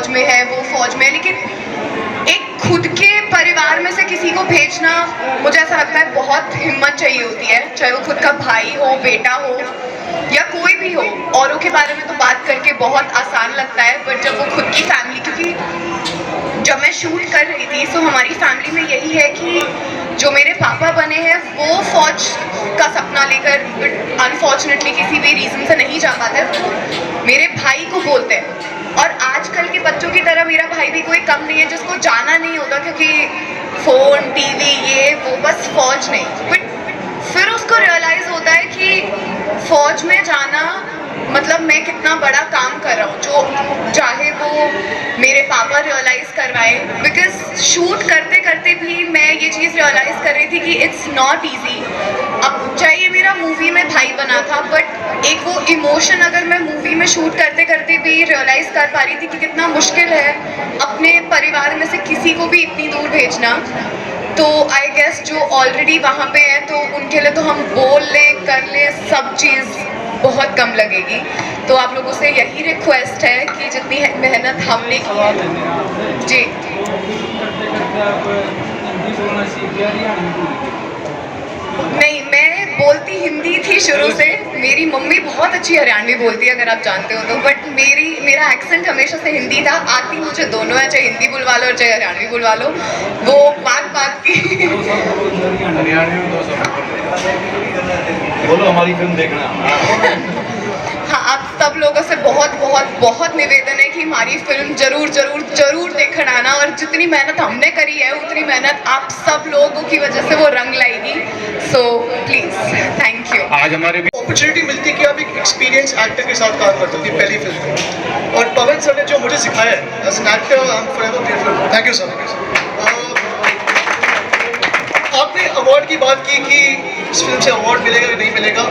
फौज में है, वो फौज में है, लेकिन एक खुद के परिवार में से किसी को भेजना, मुझे ऐसा लगता है बहुत हिम्मत चाहिए होती है, चाहे वो खुद का भाई हो, बेटा हो या कोई भी हो। औरों के बारे में तो बात करके बहुत आसान लगता है, बट जब वो खुद की फैमिली, क्योंकि जब मैं शूट कर रही थी तो हमारी फैमिली में यही है कि जो मेरे पापा बने हैं वो फौज का सपना लेकर अनफॉर्चुनेटली किसी भी रीज़न से नहीं जा पाते, मेरे भाई को बोलते हैं। और आजकल के बच्चों की तरह मेरा भाई भी कोई कम नहीं है जिसको जाना नहीं होता, क्योंकि फ़ोन, टीवी, ये वो, बस फौज नहीं। बट फिर उसको रियलाइज़ होता है कि फौज में जाना मतलब मैं कितना बड़ा काम कर रहा हूँ, जो चाहे वो मेरे पापा रियलाइज़ करवाए। बिकॉज शूट करते करते भी मैं ये चीज़ रियलाइज़ कर रही थी कि इट्स नॉट ईजी। अब चाहे ये मेरा मूवी में भाई बना था, बट एक वो इमोशन अगर मैं मूवी में शूट करते करते भी रियलाइज़ कर पा रही थी कि कितना मुश्किल है अपने परिवार में से किसी को भी इतनी दूर भेजना। तो आई गेस जो ऑलरेडी वहाँ पे हैं तो उनके लिए तो हम बोल लें, कर लें, सब चीज़ बहुत कम लगेगी। तो आप लोगों से यही रिक्वेस्ट है कि जितनी मेहनत हमने की है जी। नहीं, मैं बोलती हिंदी थी शुरू से, मेरी मम्मी बहुत अच्छी हरियाणवी बोलती है अगर आप जानते हो तो, बट मेरा एक्सेंट हमेशा से हिंदी था। आती मुझे दोनों है, चाहे हिंदी बुलवा लो और चाहे हरियाणवी बुलवा लो, वो बात की। बोलो हमारी फिल्म देखना। हाँ, आप सब लोगों से बहुत बहुत बहुत निवेदन है कि हमारी फिल्म जरूर जरूर जरूर देखकर आना, और जितनी मेहनत हमने करी है उतनी मेहनत आप सब लोगों की वजह से वो रंग लाएगी। So please, thank you. आज हमारे अपॉर्चुनिटी मिलती है कि आप एक एक्सपीरियंस एक्टर के साथ काम करते थे पहली फिल्म में, और पवन सर ने जो मुझे सिखाया है as an actor, I am forever grateful. Thank you sir. आपने अवार्ड की बात की कि इस फिल्म से अवार्ड मिलेगा या नहीं मिलेगा।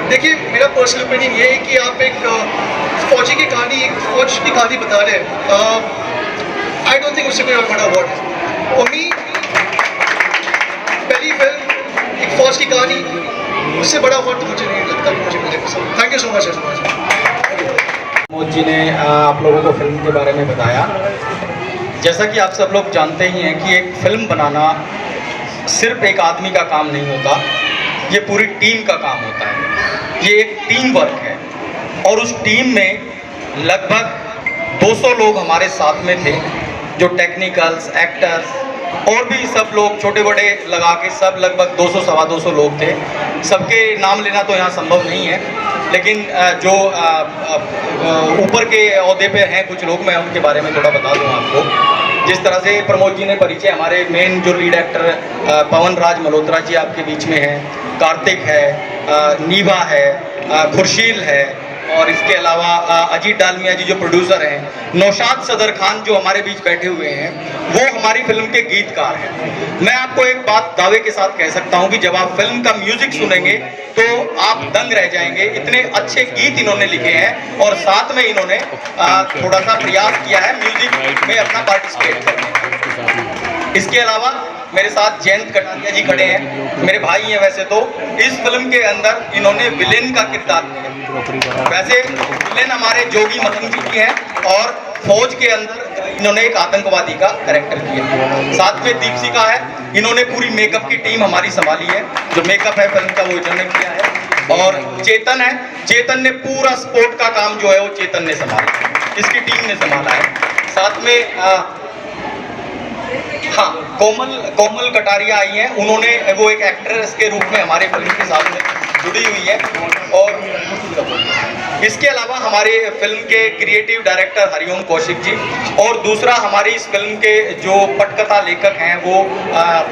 देखिए, मेरा पर्सनल ओपिनियन ये है कि आप एक फौजी की कहानी, एक फौज की कहानी बता रहे हैं। आई डोंट थिंक उससे कोई बड़ा अवार्ड है। फॉर मी पहली फिल्म एक फौज की कहानी, उससे बड़ा अवार्ड तो मुझे नहीं लगता कि मुझे मिलेगा। Thank you so much. Pramod ji ने आप लोगों को फिल्म के बारे में बताया। जैसा कि आप सब लोग जानते ही हैं कि एक फिल्म बनाना सिर्फ एक आदमी का काम नहीं होता, ये पूरी टीम का काम होता है। ये एक टीम वर्क है, और उस टीम में लगभग 200 लोग हमारे साथ में थे, जो टेक्निकल्स, एक्टर्स और भी सब लोग छोटे बड़े लगा के सब लगभग 200 सवा 200 लोग थे। सबके नाम लेना तो यहाँ संभव नहीं है, लेकिन जो ऊपर के ओहदे पे हैं कुछ लोग, मैं उनके बारे में थोड़ा बता दूँ आपको। जिस तरह से प्रमोद जी ने परिचय, हमारे मेन जो लीड एक्टर पवन राज मल्होत्रा जी आपके बीच में हैं, कार्तिक है, नीवा है, खुर्शील है, और इसके अलावा अजीत डालमिया जी जो प्रोड्यूसर हैं, नौशाद सदर खान जो हमारे बीच बैठे हुए हैं, वो हमारी फिल्म के गीतकार हैं। मैं आपको एक बात दावे के साथ कह सकता हूं कि जब आप फिल्म का म्यूजिक सुनेंगे तो आप दंग रह जाएंगे। इतने अच्छे गीत इन्होंने लिखे हैं, और साथ में इन्होंने थोड़ा सा प्रयास किया है म्यूजिक में अपना पार्टिसिपेट करने का। इसके अलावा मेरे साथ जयंत कटारिया जी खड़े हैं, मेरे भाई हैं वैसे तो। इस फिल्म के अंदर इन्होंने विलेन का किरदार किया। वैसे विलेन हमारे जोगी मदन जी हैं, और फौज के अंदर इन्होंने एक आतंकवादी का कैरेक्टर किया। साथ में दीपशिका है, इन्होंने पूरी मेकअप की टीम हमारी संभाली है, जो मेकअप है फिल्म का वो इन्होंने किया है। और चेतन है, चेतन ने पूरा स्पोर्ट का काम जो है वो चेतन ने संभाला, इसकी टीम ने संभाला है। साथ में हाँ, कोमल कटारिया आई हैं, उन्होंने वो एक एक्ट्रेस के रूप में हमारे फिल्म के साथ में जुड़ी हुई है। और इसके अलावा हमारे फिल्म के क्रिएटिव डायरेक्टर हरिओम कौशिक जी, और दूसरा हमारी इस फिल्म के जो पटकथा लेखक हैं वो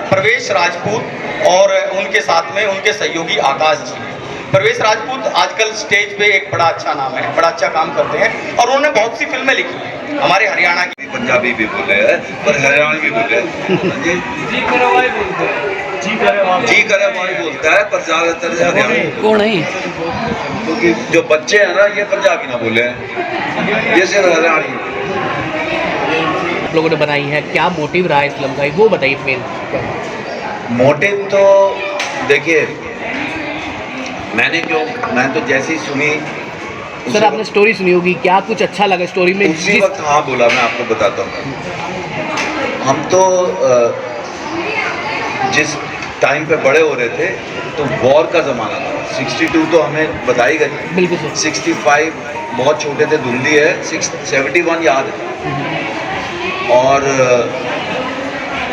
प्रवेश राजपूत, और उनके साथ में उनके सहयोगी आकाश जी हैं। प्रवेश राजपूत आजकल स्टेज पे एक बड़ा अच्छा नाम है, बड़ा अच्छा काम करते हैं, और उन्होंने बहुत सी फिल्में लिखी हैं हमारे हरियाणा की। पंजाबी भी बोले हैं पर हरियाणवी भी बोले हैं। जी करे वाई बोलता है, पर ज्यादातर हरियाणवी कौन है? क्योंकि जो बच्चे हैं ना ये पंजाबी ना बोले हैं, ये सिर्फ हरियाणवी। आप लोगों ने बनाई है, क्या मोटिव रहा है इस फिल्म का, वो बताइए मेन। मोटिव तो देखिए, मैं तो जैसी सुनी सर आपने स्टोरी सुनी होगी, क्या कुछ अच्छा लगा स्टोरी में? उसी वक्त हाँ बोला, मैं आपको बताता हूँ। हम तो जिस टाइम पे बड़े हो रहे थे तो वॉर का ज़माना था। 62 तो हमें बताई गई, बिल्कुल सर। 65 बहुत छोटे थे, धुंधली है, 71 याद है। और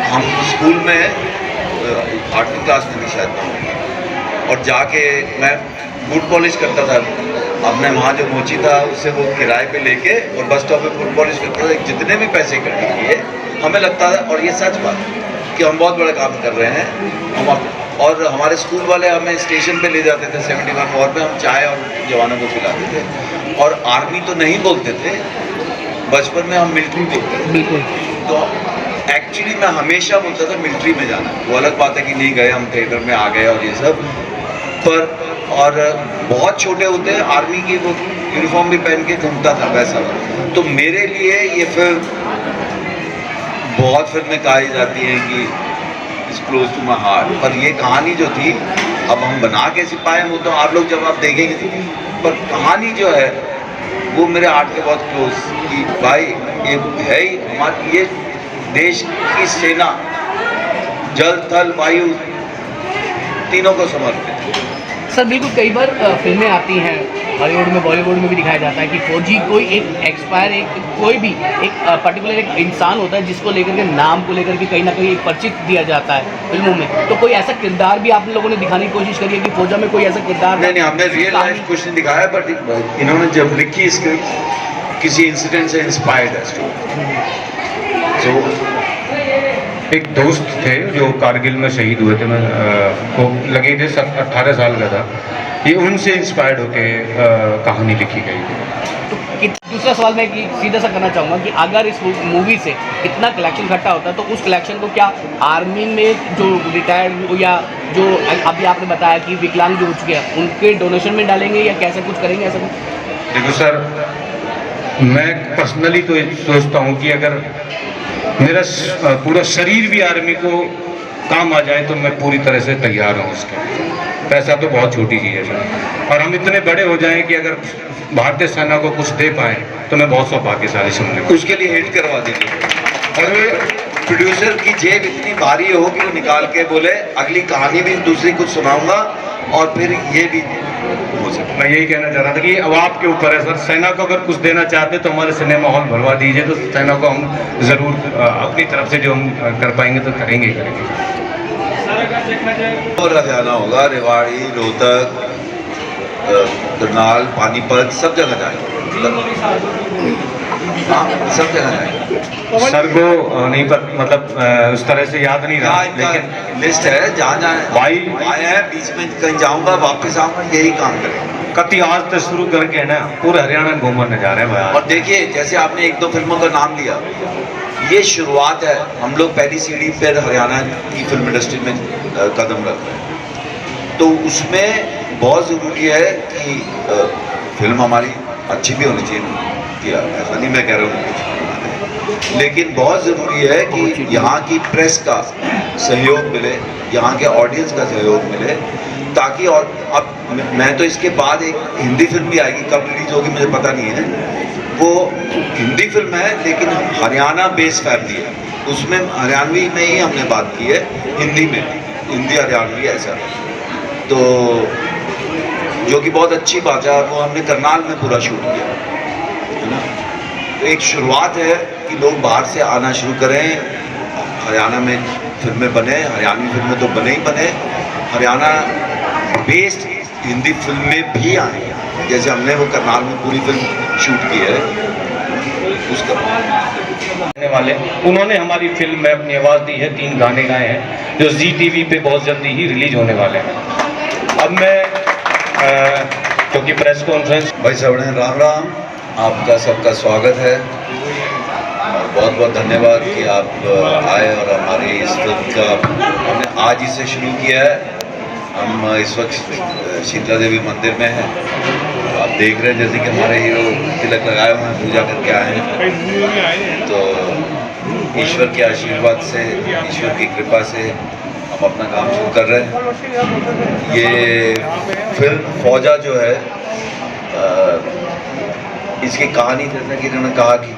हम स्कूल में 8वीं क्लास में थी शायद, और जाके मैं बूट पॉलिश करता था अपने वहाँ जो मोची था उससे, वो किराए पे लेके और बस स्टॉप पे बूट पॉलिश करता था। जितने भी पैसे इकट्ठे किए हमें लगता था, और ये सच बात कि हम बहुत बड़ा काम कर रहे हैं। और हमारे स्कूल वाले हमें स्टेशन पे ले जाते थे 71 वॉर पे, हम चाय और जवानों को पिलाते थे। और आर्मी तो नहीं बोलते थे, बचपन में हम मिलिट्री बोलते थे। बिल्कुल। तो एक्चुअली मैं हमेशा बोलता था मिलिट्री में जाना। वो अलग बात है कि नहीं गए, हम थिएटर में आ गए और ये सब। पर और बहुत छोटे होते हैं आर्मी की वो यूनिफॉर्म भी पहन के घूमता था वैसा। तो मेरे लिए ये फिल्म, बहुत फिल्में कही जाती हैं कि it's close to my heart, पर ये कहानी जो थी, अब हम बना कैसे पाए वो तो आप लोग जब आप देखेंगे, पर कहानी जो है वो मेरे हार्ट के बहुत क्लोज कि भाई ये है ही हमारी, ये देश की सेना जल थल वायु तीनों को समर्पित है। सर बिल्कुल, कई बार फिल्में आती हैं हॉलीवुड में, बॉलीवुड में भी दिखाया जाता है कि फौजी कोई एक एक्सपायर, एक कोई भी एक पर्टिकुलर एक इंसान होता है जिसको लेकर के, नाम को लेकर के कहीं ना कहीं एक परिचित दिया जाता है फिल्मों में। तो कोई ऐसा किरदार भी आप लोगों ने दिखाने की कोशिश करी है कि फौजा में कोई ऐसा किरदार? नहीं, हमने रियल लाइफ कुछ नहीं दिखाया, बट इन्होंने जब लिखी स्क्रिप्ट किसी इंसिडेंट से इंस्पायर्ड है स्टोरी। जो एक दोस्त थे जो कारगिल में शहीद हुए थे, मैं को लगे थे 18 साल का था, ये उनसे इंस्पायर्ड होके कहानी लिखी गई थी। तो दूसरा सवाल मैं कि सीधा सा करना चाहूँगा कि अगर इस मूवी से इतना कलेक्शन इकट्ठा होता है तो उस कलेक्शन को क्या आर्मी में जो रिटायर्ड या जो अभी आपने बताया कि विकलांग जो हो चुके हैं उनके डोनेशन में डालेंगे या कैसे कुछ करेंगे ऐसा कुछ? देखो सर, मैं पर्सनली तो ये सोचता हूँ कि अगर मेरा पूरा शरीर भी आर्मी को काम आ जाए तो मैं पूरी तरह से तैयार हूँ उसके। पैसा तो बहुत छोटी चीज़ है सर, और हम इतने बड़े हो जाएं कि अगर भारतीय सेना को कुछ दे पाए तो मैं बहुत सौभाग्यशाली समझूंगा। उसके लिए हिट करवा दीजिए, और प्रोड्यूसर की जेब इतनी भारी हो कि वो निकाल के बोले अगली कहानी भी दूसरी कुछ सुनाऊंगा, और फिर ये भी हो सकता। मैं यही कहना चाह रहा था कि अब आपके ऊपर है सर, सेना को अगर कुछ देना चाहते तो हमारे सिनेमा हॉल भरवा दीजिए, तो सेना को हम ज़रूर अपनी तरफ से जो हम कर पाएंगे तो करेंगे ही करेंगे। और हरियाणा होगा, रेवाड़ी, रोहतक, करनाल, पानीपत, सब जगह जाएंगे। हाँ, सब जगह जाएंगे। सर को नहीं पर मतलब उस तरह से याद नहीं रहा, लेकिन लिस्ट है जहाँ जहाँ भाई आए हैं, बीच में कहीं जाऊंगा वापस आऊंगा, यही काम करेंगे। कति आज तो शुरू करके ना पूरे हरियाणा घूमने जा रहे हैं भाई। और देखिए, जैसे आपने एक दो फिल्मों का नाम लिया, ये शुरुआत है। हम लोग पहली सीढ़ी पर हरियाणा की फिल्म इंडस्ट्री में कदम रख रहे हैं, तो उसमें बहुत ज़रूरी है कि फिल्म हमारी अच्छी भी होनी चाहिए, कि ऐसा नहीं मैं कह रहा हूँ कुछ, लेकिन बहुत ज़रूरी है कि यहाँ की प्रेस का सहयोग मिले, यहाँ के ऑडियंस का सहयोग मिले, ताकि। और अब मैं तो इसके बाद एक हिंदी फिल्म भी आएगी, कब रिलीज होगी मुझे पता नहीं है, वो हिंदी फिल्म है लेकिन हरियाणा बेस्ड फैमिली है, उसमें हरियाणवी में ही हमने बात की है, हिंदी में, हिंदी हरियाणवी ऐसा, तो जो कि बहुत अच्छी बात है। वो हमने करनाल में पूरा शूट किया है ना, तो एक शुरुआत है कि लोग बाहर से आना शुरू करें, हरियाणा में फिल्में बने, हरियाणवी फिल्में तो बने ही बने, हरियाणा बेस्ड हिंदी फिल्में भी आए, जैसे हमने वो करनाल में पूरी फिल्म शूट की है उसका। वाले उन्होंने हमारी फिल्म में अपनी आवाज़ दी है, 3 गाने गाए हैं जो ZTV पे बहुत जल्दी ही रिलीज होने वाले हैं। अब मैं क्योंकि प्रेस कॉन्फ्रेंस, भाई सबने राम राम, आपका सबका स्वागत है और बहुत बहुत धन्यवाद कि आप आए और हमारी इस फिल्म का हमने आज ही से शुरू किया है। हम इस वक्त शीतला देवी मंदिर में हैं, आप देख रहे हैं जैसे कि हमारे हीरो तिलक लगाए हुए हैं, पूजा करके आए हैं, तो ईश्वर के आशीर्वाद से, ईश्वर की कृपा से हम अपना काम शुरू कर रहे हैं। ये फिल्म फौजा जो है इसकी कहानी जैसा कि इन्होंने कहा कि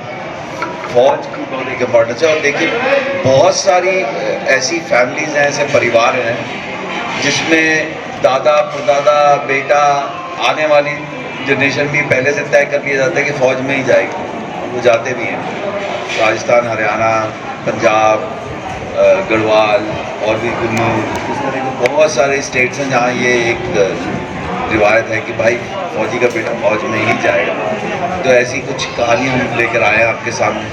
फौज की बहुत एक इम्पोर्टेंस है। और देखिए बहुत सारी ऐसी फैमिलीज हैं, ऐसे परिवार हैं जिसमें दादा परदादा बेटा, आने वाली जनरेशन भी पहले से तय कर लिया जाता है कि फ़ौज में ही जाएगी, वो जाते भी हैं। राजस्थान, हरियाणा, पंजाब, गढ़वाल और भी कुल्लू, इस तरह के बहुत सारे स्टेट्स हैं जहाँ ये एक रिवायत है कि भाई फौजी का बेटा फौज में ही जाएगा। तो ऐसी कुछ कहानी हम लेकर आए हैं आपके सामने।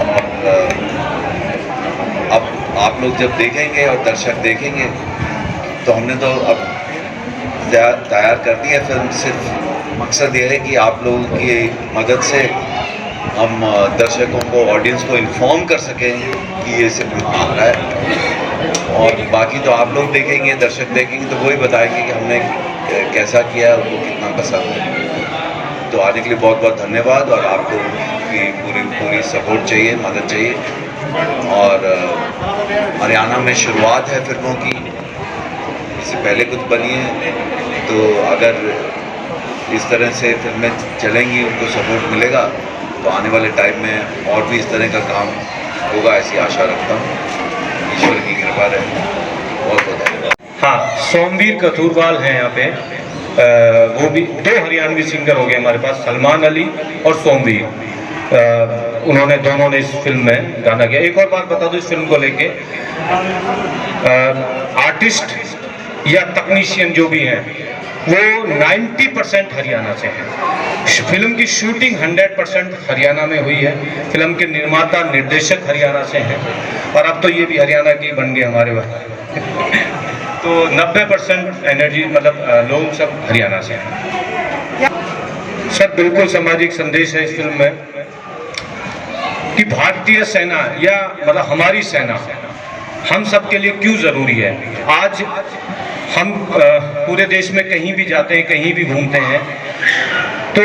और अब आप लोग जब देखेंगे और दर्शक देखेंगे तो हमने तो अब तैयार कर दी है फिल्म। सिर्फ मकसद ये है कि आप लोगों की मदद से हम दर्शकों को, ऑडियंस को इन्फॉर्म कर सकें कि ये सिनेमा आ रहा है। और बाकी तो आप लोग देखेंगे, दर्शक देखेंगे तो वही बताएंगे कि हमने कैसा किया, उनको कितना पसंद है। तो आने के लिए बहुत बहुत धन्यवाद। और आप लोगों की पूरी सपोर्ट चाहिए, मदद चाहिए। और हरियाणा में शुरुआत है फिल्मों की, इससे पहले कुछ बनी है, तो अगर इस तरह से फिल्में चलेंगी, उनको सपोर्ट मिलेगा तो आने वाले टाइम में और भी इस तरह का काम होगा, ऐसी आशा रखता हूँ। ईश्वर की कृपा रहे। बहुत बहुत धन्यवाद। हाँ, सोमवीर कथूरवाल हैं यहाँ पे। वो भी 2 हरियाणवी सिंगर हो गए हमारे पास, सलमान अली और सोमवीर। उन्होंने दोनों ने इस फिल्म में गाना किया। एक और बात बता दूं इस फिल्म को लेके, आर्टिस्ट या तकनीशियन जो भी हैं वो 90% हरियाणा से हैं। फिल्म की शूटिंग 100% हरियाणा में हुई है। फिल्म के निर्माता निर्देशक हरियाणा से हैं और अब तो ये भी हरियाणा के बन गए हमारे वहाँ। तो 90% एनर्जी मतलब लोग सब हरियाणा से हैं। सर बिल्कुल सामाजिक संदेश है इस फिल्म में कि भारतीय सेना या मतलब हमारी सेना हम सब के लिए क्यों ज़रूरी है। आज हम पूरे देश में कहीं भी जाते हैं, कहीं भी घूमते हैं, तो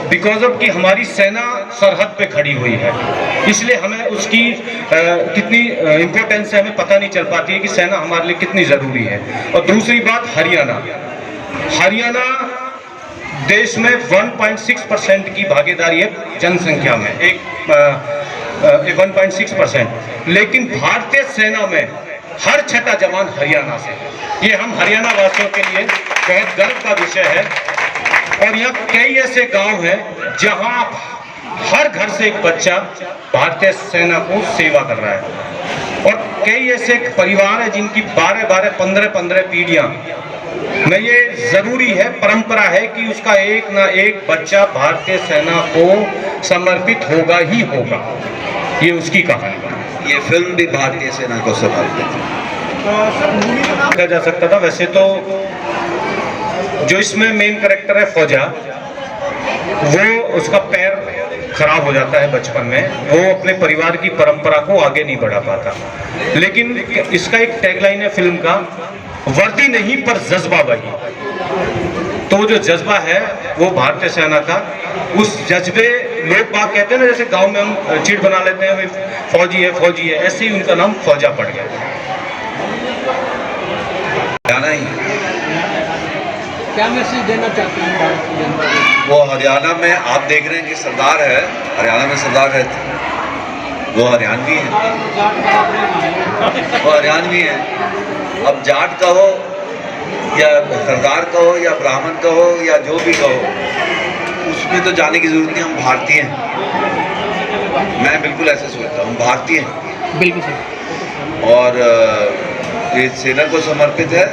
बिकॉज ऑफ कि हमारी सेना सरहद पे खड़ी हुई है, इसलिए हमें उसकी कितनी इम्पोर्टेंस है हमें पता नहीं चल पाती है कि सेना हमारे लिए कितनी ज़रूरी है। और दूसरी बात, हरियाणा देश में 1.6% की भागीदारी है जनसंख्या में, 1.6%, लेकिन भारतीय सेना में हर 6ठा जवान हरियाणा से। ये हम हरियाणा वासियों के लिए बहुत गर्व का विषय है। और यहाँ कई ऐसे गांव हैं जहां हर घर से एक बच्चा भारतीय सेना को सेवा कर रहा है और कई ऐसे परिवार हैं जिनकी 12-12, 15-15 पीढ़ियां में ये जरूरी है, परंपरा है कि उसका एक ना एक बच्चा भारतीय सेना को समर्पित होगा ही होगा। ये उसकी कहानी है। ये फिल्म भी भारतीय सेना को समर्पित है। कहा जा सकता था। वैसे तो जो इसमें मेन कैरेक्टर है फौजा, वो उसका पैर खराब हो जाता है बचपन में, वो अपने परिवार की परंपरा को आगे नहीं बढ़ा पाता। लेकिन इसका एक टैगलाइन है फिल्म का, वर्दी नहीं पर जज्बा वही। तो जो जज्बा है वो भारतीय सेना का, उस जज्बे लोग बात कहते हैं ना, जैसे गांव में हम चिट बना लेते हैं फौजी है, ऐसे ही उनका नाम फौजा पड़ गया। हरियाणा ही क्या मैसेज देना चाहते हैं? वो हरियाणा में आप देख रहे हैं कि सरदार है, हरियाणा में सरदार है, वो हरियाणवी है, वो हरियाणवी है। अब जाट कहो या सरदार कहो या ब्राह्मण कहो या जो भी कहो, उसमें तो जाने की जरूरत नहीं। हम भारतीय हैं, मैं बिल्कुल ऐसे सोचता हूँ, हम भारतीय हैं। बिल्कुल सही। और ये सेना को समर्पित है।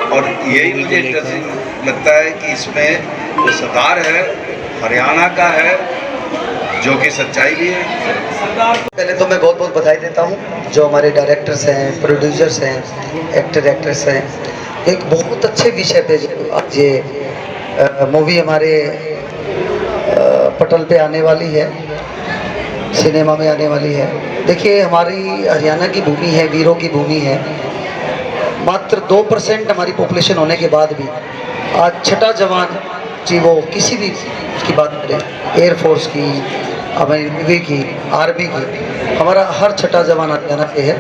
और यही मुझे इंटरेस्टिंग लगता है कि इसमें जो सरदार है हरियाणा का है, जो कि सच्चाई भी है। पहले तो मैं बहुत बहुत बधाई देता हूँ जो हमारे डायरेक्टर्स हैं, प्रोड्यूसर्स हैं, एक्ट्रेस हैं। एक बहुत अच्छे विषय पे आज ये मूवी हमारे पटल पे आने वाली है, सिनेमा में आने वाली है। देखिए हमारी हरियाणा की भूमि है, वीरों की भूमि है। मात्र 2% हमारी पॉपुलेशन होने के बाद भी आज 6ठा जवान जी, वो किसी भी उसकी बात करें, एयरफोर्स की, हमारी नेवी की, आर्मी की, हमारा हर 6ठा जवान हरियाणा से है।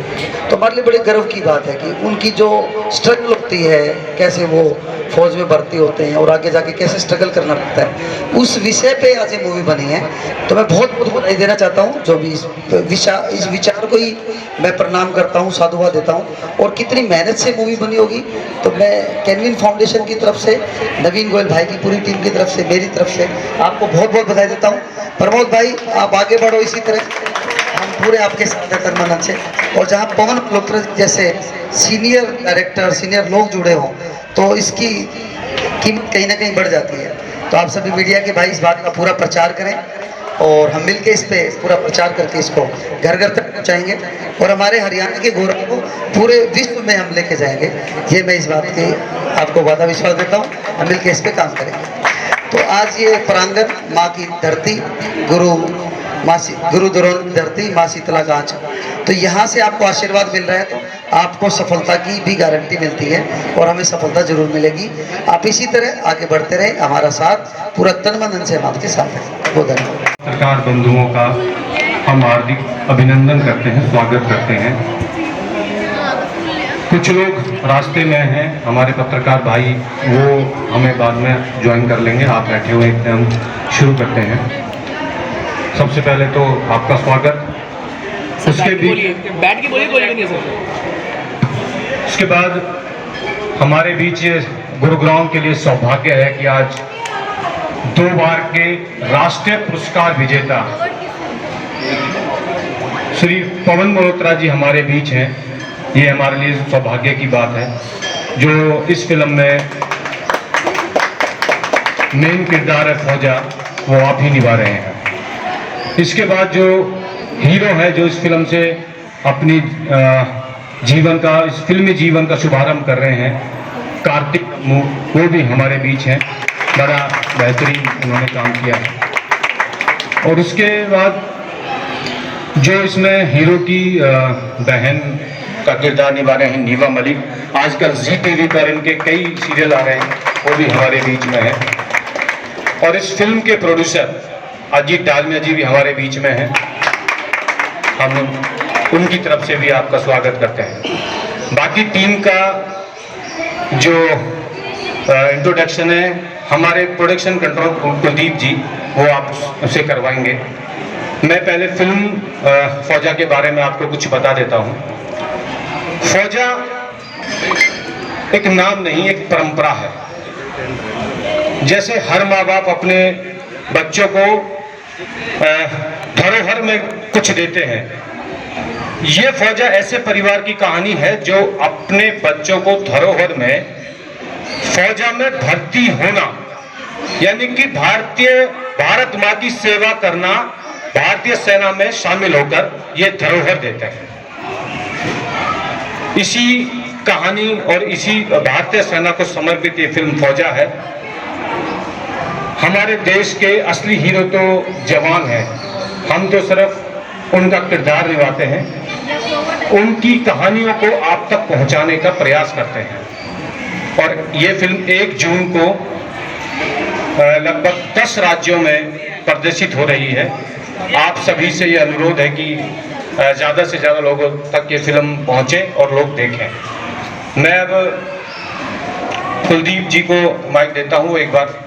तो हमारे लिए बड़े गर्व की बात है कि उनकी जो स्ट्रगल होती है, कैसे वो फौज में भर्ती होते हैं और आगे जाके कैसे स्ट्रगल करना पड़ता है, उस विषय पे आज ये मूवी बनी है। तो मैं बहुत बहुत बधाई देना चाहता हूँ जो भी इस विचार को ही मैं प्रणाम करता हूँ, साधुवाद देता हूँ। और कितनी मेहनत से मूवी बनी होगी, तो मैं कैनविन फाउंडेशन की तरफ से, नवीन गोयल भाई की पूरी टीम की तरफ से, मेरी तरफ से आपको बहुत बहुत बधाई देता हूँ। प्रमोद भाई आप आगे बढ़ो इसी तरह, हम पूरे आपके साथ हैं तन मन से। और जहाँ पवन मल्होत्रा जैसे सीनियर डायरेक्टर, सीनियर लोग जुड़े हों, तो इसकी कीमत कहीं ना कहीं बढ़ जाती है। तो आप सभी मीडिया के भाई इस बात का पूरा प्रचार करें और हम मिलके इस पे पूरा प्रचार करके इसको घर घर तक पहुँचाएंगे और हमारे हरियाणा के गौरव को पूरे विश्व में हम लेके जाएंगे। ये मैं इस बात की आपको वादा विश्वास देता हूँ, हम मिलके इस पे काम करेंगे। तो आज ये प्रांगण माँ की धरती, गुरु द्रोण धरती, माँ शीतला का आंचल, तो यहाँ से आपको आशीर्वाद मिल रहा है, तो आपको सफलता की भी गारंटी मिलती है और हमें सफलता जरूर मिलेगी। आप इसी तरह आगे बढ़ते रहें, हमारा साथ पूरा तन मन से हम आपके साथ हैं। बहुत धन्यवाद। पत्रकार बंधुओं का हम हार्दिक अभिनंदन करते हैं, स्वागत करते हैं। कुछ लोग रास्ते में हैं, हमारे पत्रकार भाई, वो हमें बाद में ज्वाइन कर लेंगे। आप बैठे हुए एकदम शुरू करते हैं। सबसे पहले तो आपका स्वागत। उसके बैठ के बोलिए नहीं सर। उसके बाद हमारे बीच गुरुग्राम के लिए सौभाग्य है कि आज 2 बार के राष्ट्रीय पुरस्कार विजेता श्री पवन मल्होत्रा जी हमारे बीच हैं। ये हमारे लिए सौभाग्य की बात है, जो इस फिल्म में मेन किरदार है फौजा, वो आप ही निभा रहे हैं। इसके बाद जो हीरो है, जो इस फिल्म से अपनी जीवन का, इस फिल्मी जीवन का शुभारंभ कर रहे हैं, कार्तिक कम्मू, वो भी हमारे बीच हैं। बड़ा बेहतरीन उन्होंने काम किया है। और उसके बाद जो इसमें हीरो की बहन का किरदार निभा रहे हैं नीवा मलिक, आजकल जी टीवी पर इनके कई सीरियल आ रहे हैं, वो भी हमारे बीच में है। और इस फिल्म के प्रोड्यूसर अजीत डालमिया जी भी हमारे बीच में हैं। हम उनकी तरफ से भी आपका स्वागत करते हैं। बाकी टीम का जो इंट्रोडक्शन है, हमारे प्रोडक्शन कंट्रोल कुलदीप जी, वो आप उसे करवाएंगे। मैं पहले फिल्म फौजा के बारे में आपको कुछ बता देता हूँ। फौजा एक नाम नहीं, एक परंपरा है। जैसे हर माँ बाप अपने बच्चों को धरोहर में कुछ देते हैं, ये फौजा ऐसे परिवार की कहानी है जो अपने बच्चों को धरोहर में, फौजा में भर्ती होना, यानी कि भारत माँ की सेवा करना, भारतीय सेना में शामिल होकर ये धरोहर देते हैं। इसी कहानी और इसी भारतीय सेना को समर्पित ये फिल्म फौजा है। हमारे देश के असली हीरो तो जवान हैं, हम तो सिर्फ उनका किरदार निभाते हैं, उनकी कहानियों को आप तक पहुंचाने का प्रयास करते हैं। और ये फिल्म 1 जून को लगभग 10 राज्यों में प्रदर्शित हो रही है। आप सभी से ये अनुरोध है कि ज़्यादा से ज़्यादा लोगों तक ये फिल्म पहुंचे और लोग देखें। मैं अब कुलदीप जी को माइक देता हूँ एक बार।